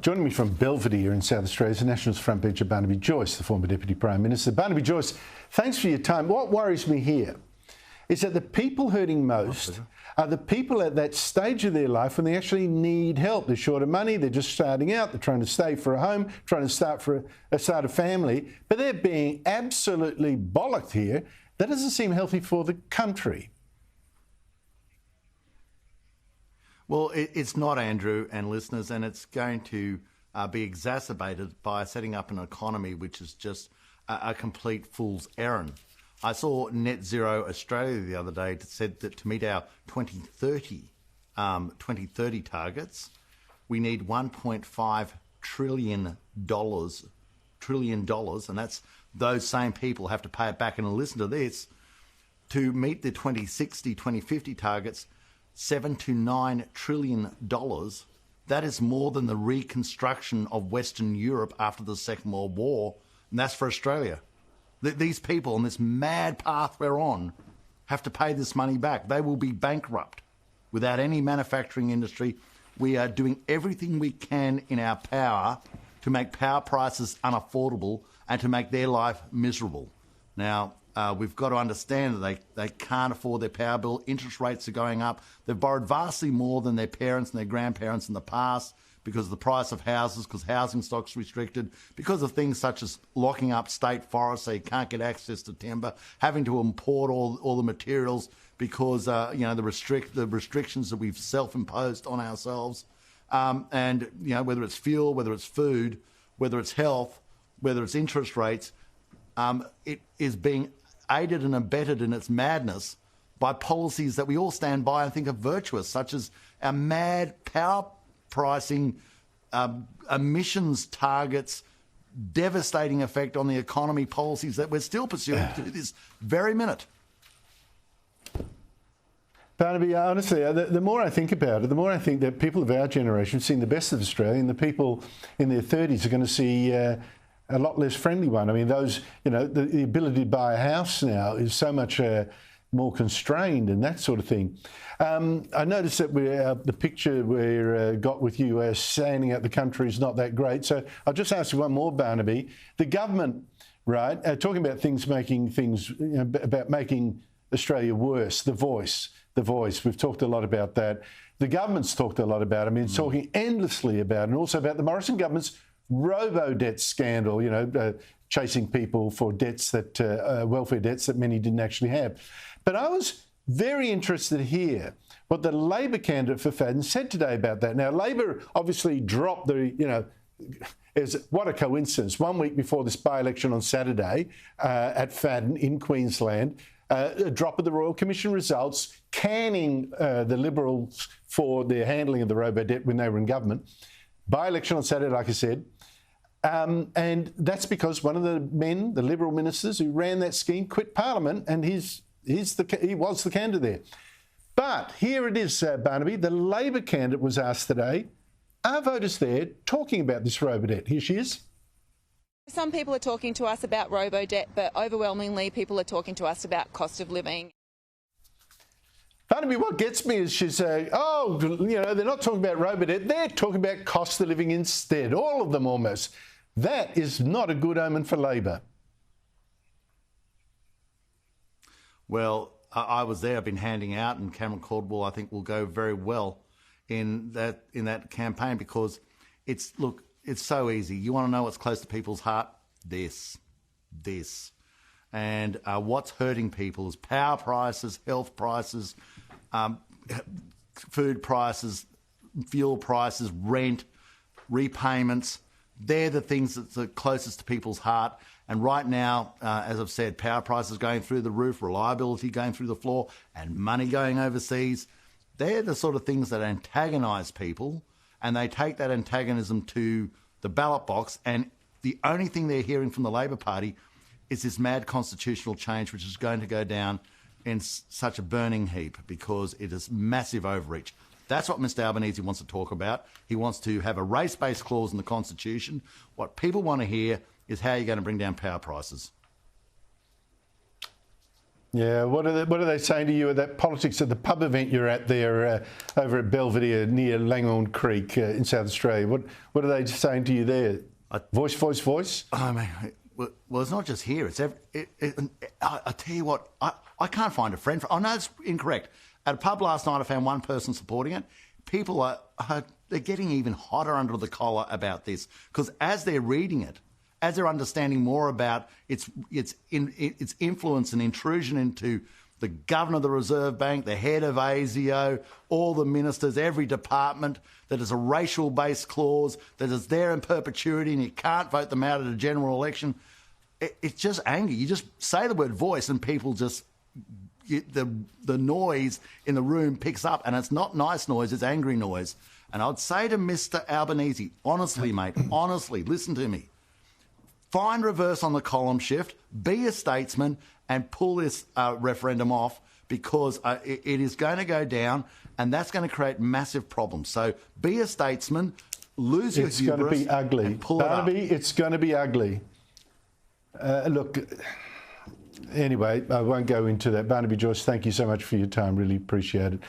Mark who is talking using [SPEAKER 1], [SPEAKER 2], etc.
[SPEAKER 1] Joining me from Belvedere in South Australia is the Nationals front bencher Barnaby Joyce, the former Deputy Prime Minister. Barnaby Joyce, thanks for your time. What worries me here is that the people hurting most are the people at that stage of their life when they actually need help. They're short of money, they're just starting out, they're trying to stay for a home, trying to start a family, but they're being absolutely bollocked here. That doesn't seem healthy for the country.
[SPEAKER 2] Well, it's not, Andrew and listeners, and it's going to be exacerbated by setting up an economy which is just a complete fool's errand. I saw Net Zero Australia the other day that said that to meet our 2030 targets, we need $1.5 trillion, and that's those same people have to pay it back. And listen to this, to meet the 2060, 2050 targets, $7 to $9 trillion. That is more than the reconstruction of Western Europe after the Second World War, and that's for Australia. These people on this mad path we're on have to pay this money back. They will be bankrupt without any manufacturing industry. We are doing everything we can in our power to make power prices unaffordable and to make their life miserable. Now, we've got to understand that they can't afford their power bill. Interest rates are going up. They've borrowed vastly more than their parents and their grandparents in the past because of the price of houses, because housing stock's restricted, because of things such as locking up state forests so you can't get access to timber, having to import all the materials because the restrictions that we've self-imposed on ourselves, and whether it's fuel, whether it's food, whether it's health, whether it's interest rates, it is being aided and abetted in its madness by policies that we all stand by and think are virtuous, such as our mad power pricing, emissions targets, devastating effect on the economy policies that we're still pursuing to this very minute.
[SPEAKER 1] Barnaby, honestly, the more I think about it, the more I think that people of our generation have seen the best of Australia, and the people in their 30s are going to see a lot less friendly one. I mean, those, the ability to buy a house now is so much more constrained and that sort of thing. I noticed that the picture we got with you standing out the country is not that great. So I'll just ask you one more, Barnaby. The government, right, talking about about making Australia worse, the voice. We've talked a lot about that. The government's talked a lot about it. I mean, it's talking endlessly about it, and also about the Morrison government's robo-debt scandal, chasing people for debts welfare debts that many didn't actually have. But I was very interested to hear what the Labor candidate for Fadden said today about that. Now, Labor obviously dropped what a coincidence. 1 week before this by-election on Saturday at Fadden in Queensland, a drop of the Royal Commission results, canning the Liberals for their handling of the robo-debt when they were in government. By-election on Saturday, like I said. And that's because one of the Liberal ministers who ran that scheme, quit Parliament, and he was the candidate there. But here it is, Barnaby. The Labor candidate was asked today, are voters there talking about this robo-debt? Here she is.
[SPEAKER 3] Some people are talking to us about robo-debt, but overwhelmingly people are talking to us about cost of living.
[SPEAKER 1] Barnaby, what gets me is she's saying, they're not talking about robo-debt, they're talking about cost of living instead, all of them almost. That is not a good omen for Labor.
[SPEAKER 2] Well, I was there, I've been handing out, and Cameron Caldwell, I think, will go very well in that campaign because it's so easy. You want to know what's close to people's heart? This. And what's hurting people is power prices, health prices, food prices, fuel prices, rent, repayments. They're the things that's the closest to people's heart. And right now, as I've said, power prices going through the roof, reliability going through the floor, and money going overseas. They're the sort of things that antagonise people, and they take that antagonism to the ballot box, and the only thing they're hearing from the Labor Party is this mad constitutional change, which is going to go down in such a burning heap because it is massive overreach. That's what Mr Albanese wants to talk about. He wants to have a race-based clause in the Constitution. What people want to hear is how you're going to bring down power prices.
[SPEAKER 1] Yeah, what are they saying to you at that politics at the pub event you're at there over at Belvedere near Langhorne Creek in South Australia? What are they saying to you there? Voice?
[SPEAKER 2] I mean, well, it's not just here. It's I tell you what, I can't find a friend. I know it's incorrect. At a pub last night, I found one person supporting it. People they're getting even hotter under the collar about this because as they're reading it, as they're understanding more about its influence and intrusion into the governor of the Reserve Bank, the head of ASIO, all the ministers, every department, that is a racial-based clause, that is there in perpetuity and you can't vote them out at a general election. It's just anger. You just say the word voice and people just... The noise in the room picks up, and it's not nice noise, it's angry noise. And I'd say to Mr. Albanese, honestly, mate, honestly, listen to me. Find reverse on the column shift, be a statesman, and pull this referendum off because it is going to go down, and that's going to create massive problems. So be a statesman, lose your hubris,
[SPEAKER 1] it's going to be ugly.
[SPEAKER 2] And pull
[SPEAKER 1] Barnaby,
[SPEAKER 2] it up.
[SPEAKER 1] It's going to be ugly. Look... Anyway, I won't go into that. Barnaby Joyce, thank you so much for your time. Really appreciate it.